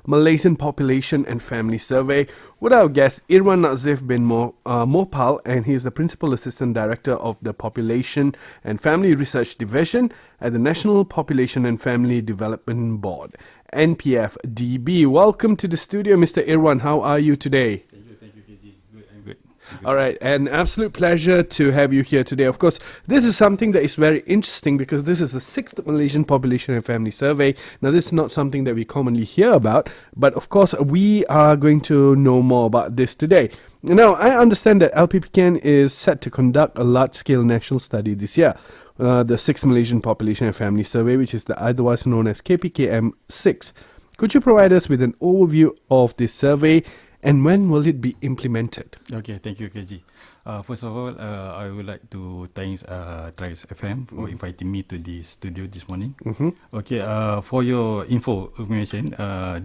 Malaysian Population and Family Survey with our guest Irwan Nazif bin Mopal, and he is the Principal Assistant Director of the Population and Family Research Division at the National Population and Family Development Board, NPFDB. Welcome to the studio, Mr. Irwan. How are you today? Thank you, KG. Good, I'm good. All right, an absolute pleasure to have you here today. Of course, this is something that is very interesting because this is the 6th Malaysian Population and Family Survey. Now, this is not something that we commonly hear about, but of course, we are going to know more about this today. Now, I understand that LPPKN is set to conduct a large-scale national study this year, the 6th Malaysian Population and Family Survey, which is the otherwise known as KPKM6. Could you provide us with an overview of this survey? And when will it be implemented? Okay, thank you, KG. First of all, I would like to thank TRAXXfm for inviting me to the studio this morning. Okay, for your information,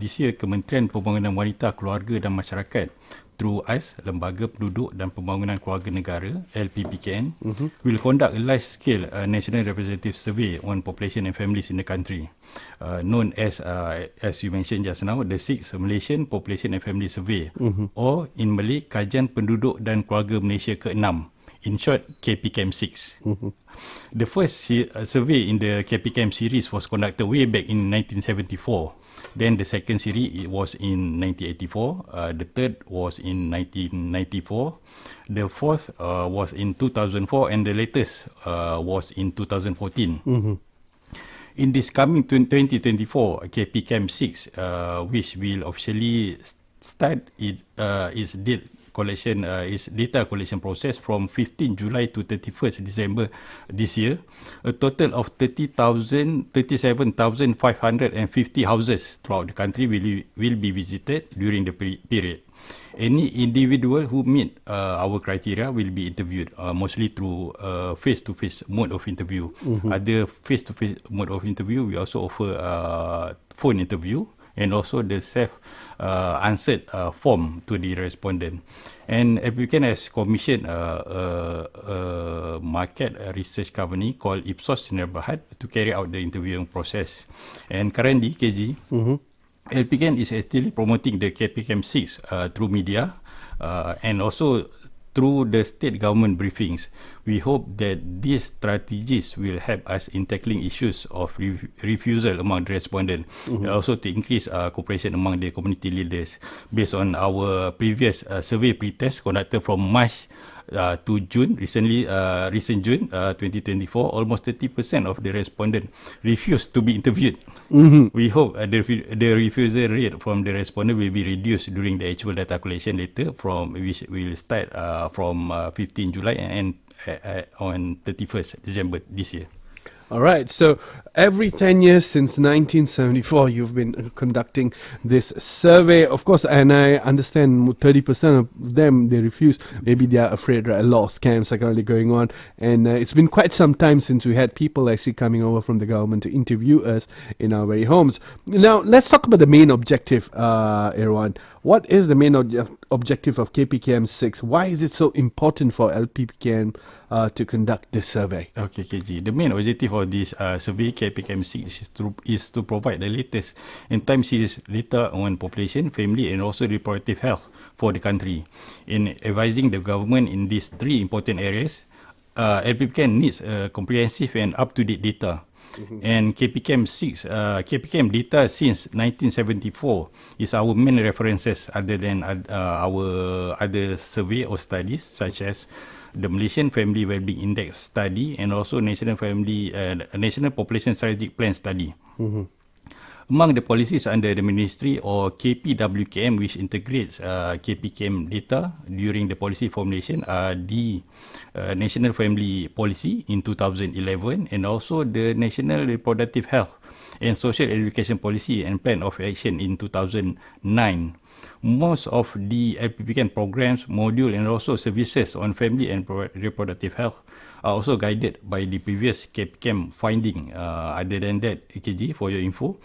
this year Kementerian Pembangunan Wanita, Keluarga dan Masyarakat through us, Lembaga Penduduk dan Pembangunan Keluarga Negara, LPPKN, will conduct a large-scale national representative survey on population and families in the country, known as you mentioned just now, the 6th Malaysian Population and Family Survey, or in Malay, Kajian Penduduk dan Keluarga Malaysia ke-6, in short, KPKM6. The first survey in the KPKM series was conducted way back in 1974. Then the second series was in 1984. The third was in 1994. The fourth was in 2004, and the latest was in 2014. In this coming 2024 KPKM6, which will officially start its data collection process from 15 July to 31st December this year, a total of 37,550 houses throughout the country will be visited during the period. Any individual who meet our criteria will be interviewed, mostly through face-to-face mode of interview. Other face-to-face mode of interview, we also offer phone interview, and also the self-answered form to the respondent. And applicant has commissioned a market research company called Ipsos Sinar to carry out the interviewing process. And currently, KG, applicant is actually promoting the KPKM6 through media and also through the state government briefings. We hope that these strategies will help us in tackling issues of refusal among the respondents, and also to increase cooperation among the community leaders. Based on our previous survey pretest conducted from March to June, recent June 2024, almost 30% of the respondents refused to be interviewed. We hope the refusal rate from the respondent will be reduced during the actual data collection later, which will start from 15 July and on 31st December this year. All right, so every 10 years since 1974, you've been conducting this survey, of course, and I understand 30% of them, they refuse. Maybe they are afraid, right? A lot of scams are currently going on, and it's been quite some time since we had people actually coming over from the government to interview us in our very homes. Now, let's talk about the main objective, Irwan. What is the main objective of KPKM6? Why is it so important for LPPKN to conduct this survey? Okay, KG. The main objective of this survey, KPKM6, is to provide the latest and time series data on population, family, and also reproductive health for the country. In advising the government in these three important areas, LPPKN needs comprehensive and up-to-date data. And KPKM6, KPKM data since 1974 is our main references, other than our other survey or studies such as the Malaysian Family Wellbeing Index study and also National Population Strategic Plan study. Among the policies under the ministry or KPWKM, which integrates KPKM data during the policy formulation, are the National Family Policy in 2011 and also the National Reproductive Health and Social Education Policy and Plan of Action in 2009. Most of the LPPKN programs, module, and also services on family and reproductive health are also guided by the previous KPCAM finding. Other than that, AKG, for your info,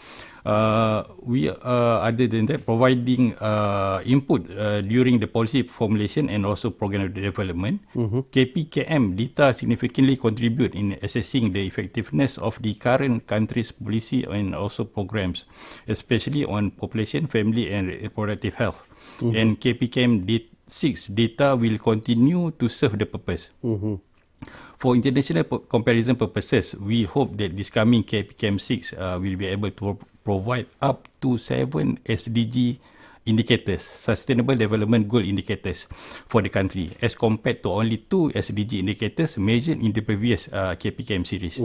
we other than that providing input during the policy formulation and also program development. KPKM data significantly contribute in assessing the effectiveness of the current country's policy and also programs, especially on population, family and reproductive health. And KPKM 6 data will continue to serve the purpose. For international comparison purposes, we hope that this coming KPKM 6 will be able to provide up to 7 SDG indicators, Sustainable Development Goal indicators for the country, as compared to only 2 SDG indicators measured in the previous KPKM series.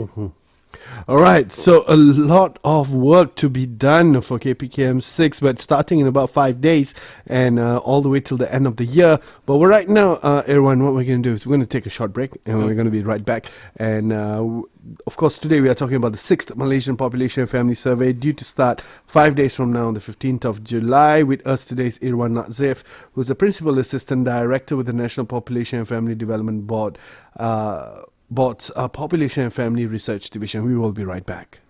All right, so a lot of work to be done for KPKM 6, but starting in about 5 days and all the way till the end of the year. But right now, everyone, what we're going to do is we're going to take a short break and we're going to be right back. And of course, today we are talking about the 6th Malaysian Population and Family Survey, due to start 5 days from now on the 15th of July. With us today is Irwan Nazif, who's the Principal Assistant Director with the National Population and Family Development Board's Population and Family Research Division. We will be right back.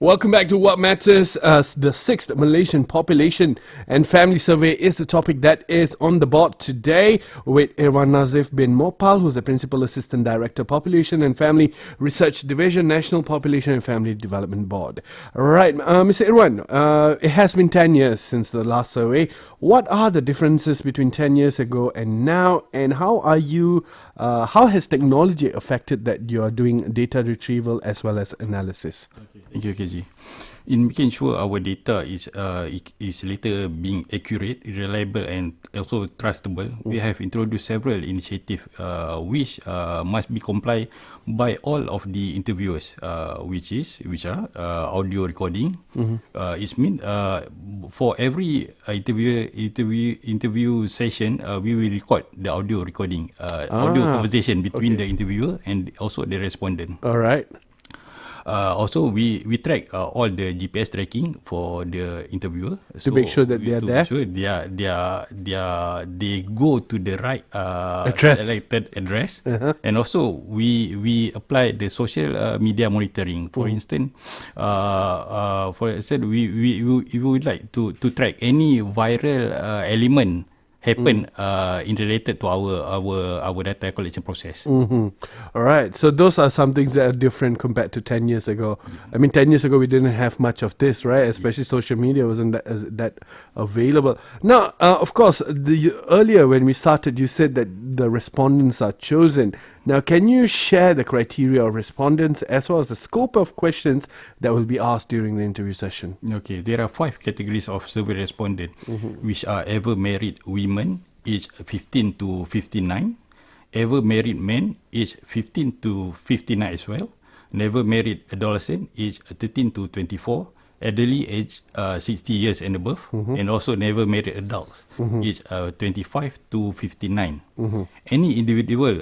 Welcome back to What Matters. The 6th Malaysian Population and Family Survey is the topic that is on the board today with Irwan Nazif bin Mopal, who's the Principal Assistant Director, Population and Family Research Division, National Population and Family Development Board. Right, Mr. Irwan, it has been 10 years since the last survey. What are the differences between 10 years ago and now, and how has technology affected that you are doing data retrieval as well as analysis? Thank you, KG. In making sure our data is later being accurate, reliable, and also trustable, we have introduced several initiatives which must be complied by all of the interviewers, which are audio recording. It means for every interview session, we will record the audio recording, audio conversation between the interviewer and also the respondent. All right. Also, we track all the GPS tracking for the interviewer to make sure that they are there. To make sure they go to the right selected address, and also we apply the social media monitoring. For instance, we would like to track any viral element happen in related to our data collection process. All right. So those are some things that are different compared to 10 years ago. I mean, 10 years ago, we didn't have much of this, right? Especially social media wasn't that available. Now, of course, earlier when we started, you said that the respondents are chosen. Now, can you share the criteria of respondents as well as the scope of questions that will be asked during the interview session? Okay, there are 5 categories of survey respondents, which are ever married women, aged 15 to 59, ever married men, aged 15 to 59 as well, never married adolescent, aged 13 to 24, elderly, aged 60 years and above, and also never married adults, aged 25 to 59. Any individual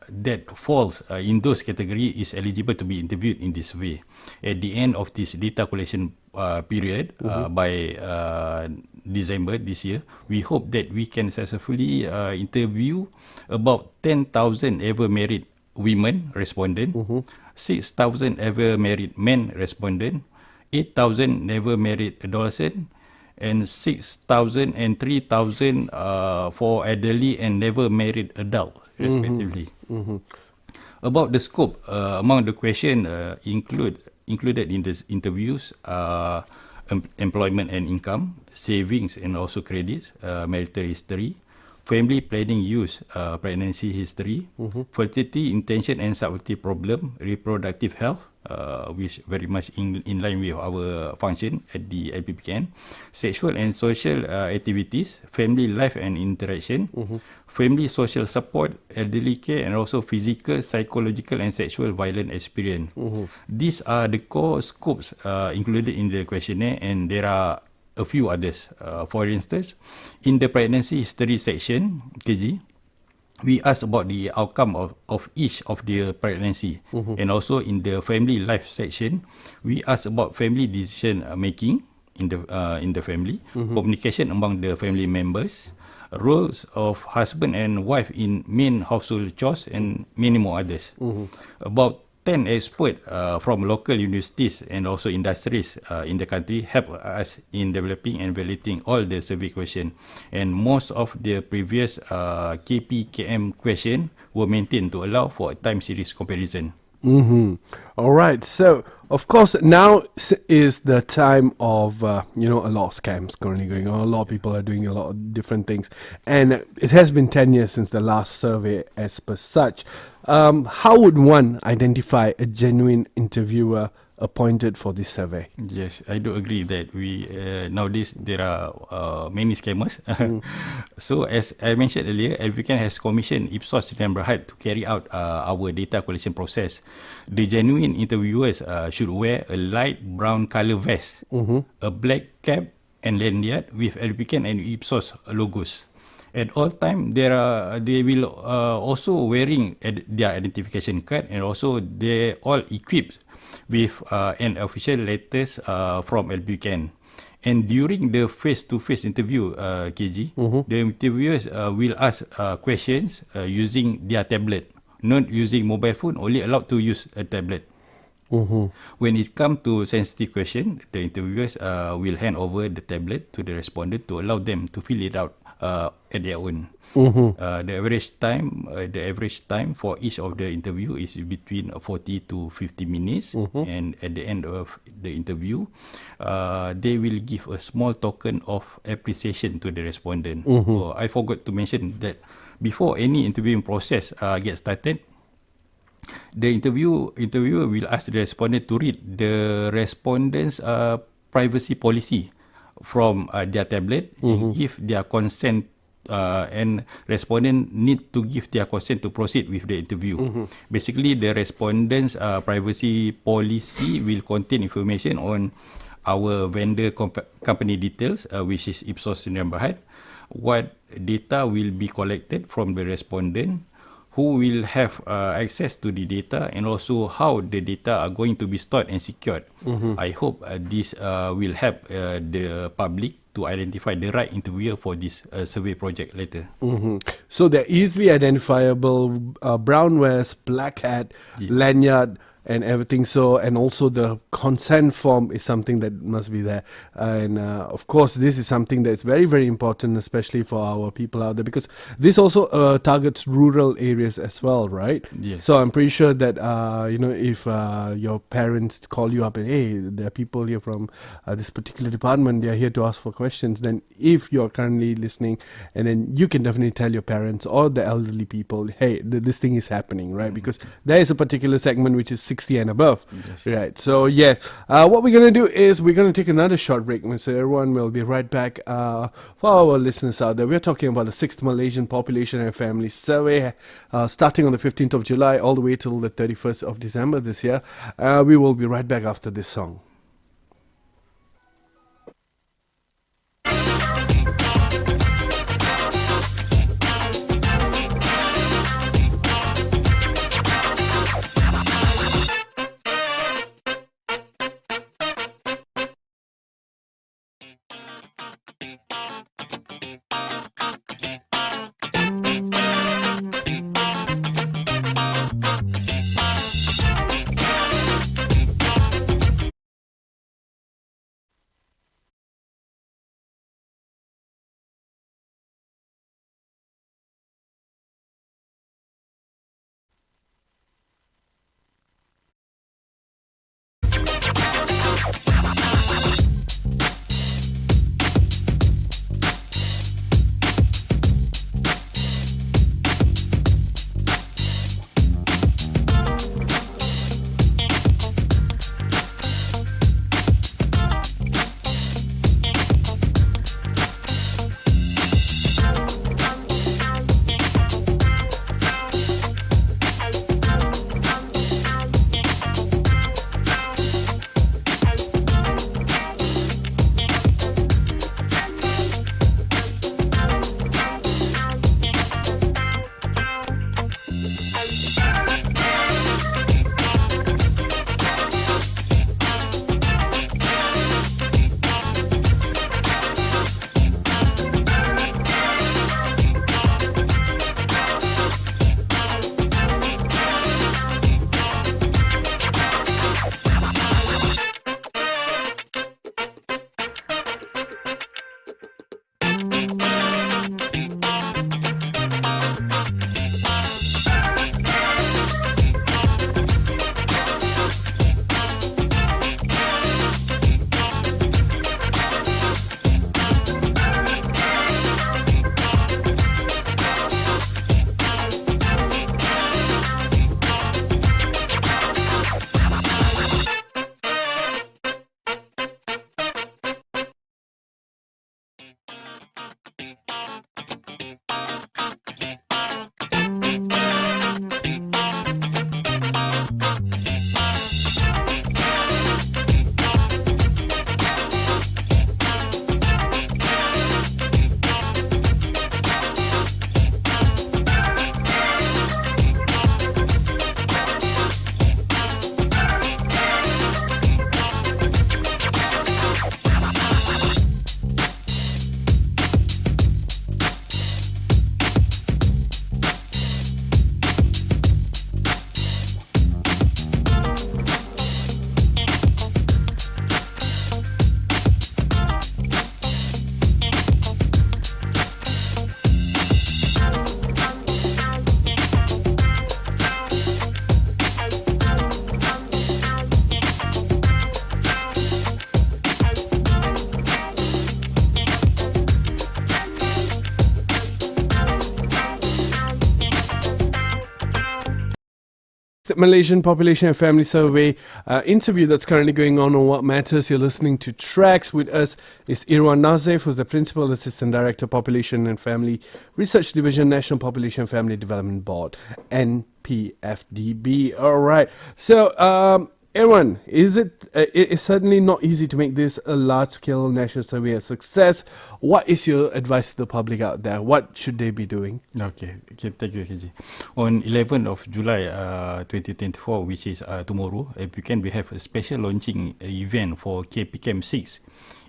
that falls in those categories is eligible to be interviewed in this way. At the end of this data collection period, by December this year, we hope that we can successfully interview about 10,000 ever married women respondent, 6,000 ever married men respondent, 8,000 never married adolescent, and 6,000 and 3,000 for elderly and never married adult, respectively. About the scope, among the questions included in the interviews, employment and income, savings and also credits, marital history, family planning use, pregnancy history, fertility, intention and subtlety problem, reproductive health, which very much in line with our function at the LPPKN, sexual and social activities, family life and interaction, family social support, elderly care, and also physical, psychological and sexual violence experience. These are the core scopes included in the questionnaire, and there are a few others. For instance, in the pregnancy history section, KG, we ask about the outcome of each of the pregnancy. And also in the family life section, we ask about family decision making in the family, communication among the family members, roles of husband and wife in main household chores, and many more others. About 10 experts from local universities and also industries in the country help us in developing and validating all the survey questions. And most of the previous KPKM questions were maintained to allow for a time series comparison. All right. So, of course, now is the time of, a lot of scams currently going on. A lot of people are doing a lot of different things. And it has been 10 years since the last survey as per such. How would one identify a genuine interviewer appointed for this survey? Yes, I do agree that we nowadays there are many scammers. So as I mentioned earlier, LPKN has commissioned Ipsos dan Berhad to carry out our data collection process. The genuine interviewers should wear a light brown color vest, a black cap and lanyard with LPKN and Ipsos logos. At all time, they will also wearing their identification card, and also they all equipped with an official letters from LPKN. And during the face-to-face interview, KG, the interviewers will ask questions using their tablet, not using mobile phone, only allowed to use a tablet. When it comes to sensitive question, the interviewers will hand over the tablet to the respondent to allow them to fill it out at their own. The average time for each of the interview is between 40 to 50 minutes, and at the end of the interview, they will give a small token of appreciation to the respondent. I forgot to mention that before any interviewing process gets started, the interviewer will ask the respondent to read the respondent's privacy policy from their tablet and give their consent, and respondent need to give their consent to proceed with the interview. Basically, the respondent's privacy policy will contain information on our vendor company details, which is Ipsos Sdn Bhd, what data will be collected from the respondent, who will have access to the data, and also how the data are going to be stored and secured. I hope this will help the public to identify the right interviewer for this survey project later. So they're easily identifiable, brown vest, black hat, lanyard, and everything. So, and also the consent form is something that must be there. And of course, this is something that's very, very important, especially for our people out there, because this also targets rural areas as well, right? Yes. So I'm pretty sure that, if your parents call you up and, hey, there are people here from this particular department, they are here to ask for questions, then if you're currently listening, and then you can definitely tell your parents or the elderly people, hey, this thing is happening, right? Because there is a particular segment which is 60 and above. Yes. Right. So, yeah, what we're going to do is we're going to take another short break, Mr. Irwan. We'll be right back. For our listeners out there, we're talking about the 6th Malaysian Population and Family Survey, starting on the 15th of July all the way till the 31st of December this year. We will be right back after this song. Malaysian Population and Family Survey interview that's currently going on What Matters. You're listening to Tracks. With us is Irwan Nazif, who's the Principal Assistant Director, Population and Family Research Division, National Population and Family Development Board, NPFDB. All right. So, Irwan, it's certainly not easy to make this a large-scale national survey a success. What is your advice to the public out there? What should they be doing? Okay, thank you, KJ. On 11th of July 2024, which is tomorrow, we have a special launching event for KPCAM 6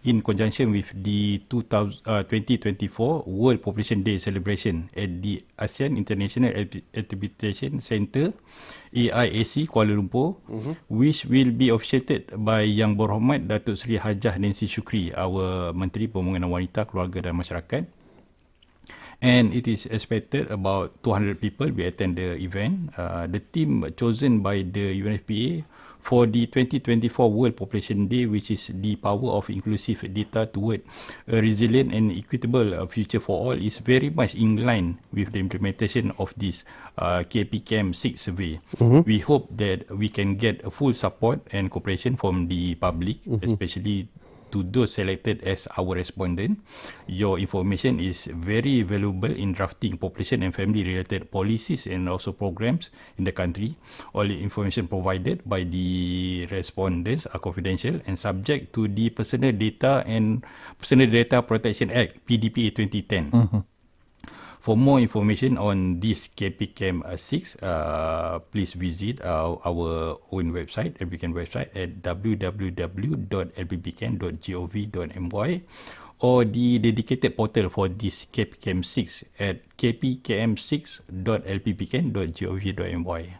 in conjunction with the 2024 World Population Day celebration at the ASEAN International Exhibition Centre, AIAC, Kuala Lumpur, which will be officiated by Yang Berhormat Datuk Seri Hajah Nancy Shukri, our Menteri Pembangunan Wanita, Keluarga dan Masyarakat. And it is expected about 200 people will attend the event. The team chosen by the UNFPA for the 2024 World Population Day, which is the power of inclusive data toward a resilient and equitable future for all, is very much in line with the implementation of this KPCAM 6 survey. We hope that we can get a full support and cooperation from the public, especially to those selected as our respondent. Your information is very valuable in drafting population and family related policies and also programs in the country. All the information provided by the respondents are confidential and subject to the Personal Data Protection Act, PDPA 2010. For more information on this KPCAM 6, please visit our own website, LPBCAM website at www.lpbcam.gov.my, or the dedicated portal for this KPCAM 6 at kpkm6.lpbcam.gov.my.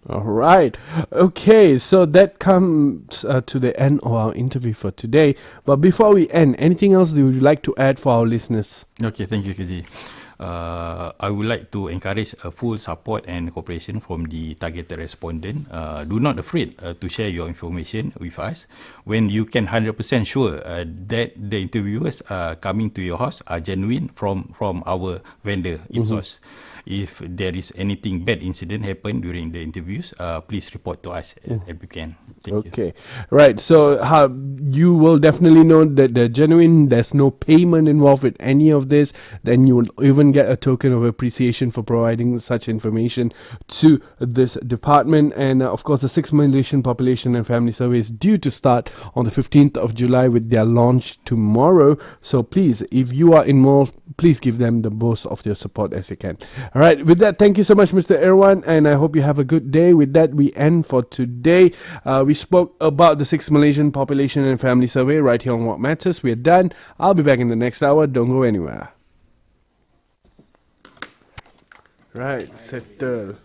All right. Okay, so that comes to the end of our interview for today. But before we end, anything else that you would like to add for our listeners? Okay, thank you, KJ. I would like to encourage a full support and cooperation from the targeted respondent. Do not afraid to share your information with us when you can 100% sure that the interviewers coming to your house are genuine from our vendor, Ipsos. If there is anything bad incident happen during the interviews, please report to us if you can. Thank you. Right. So you will definitely know that they're genuine. There's no payment involved with any of this. Then you will even get a token of appreciation for providing such information to this department. And of course, the 6 Malaysian Population and Family Survey is due to start on the 15th of July with their launch tomorrow. So please, if you are involved, please give them the most of your support as you can. All right. With that, thank you so much, Mr. Irwan, and I hope you have a good day. With that, we end for today. We spoke about the 6 Malaysian Population and Family Survey right here on What Matters. We're done. I'll be back in the next hour. Don't go anywhere. Right, settle.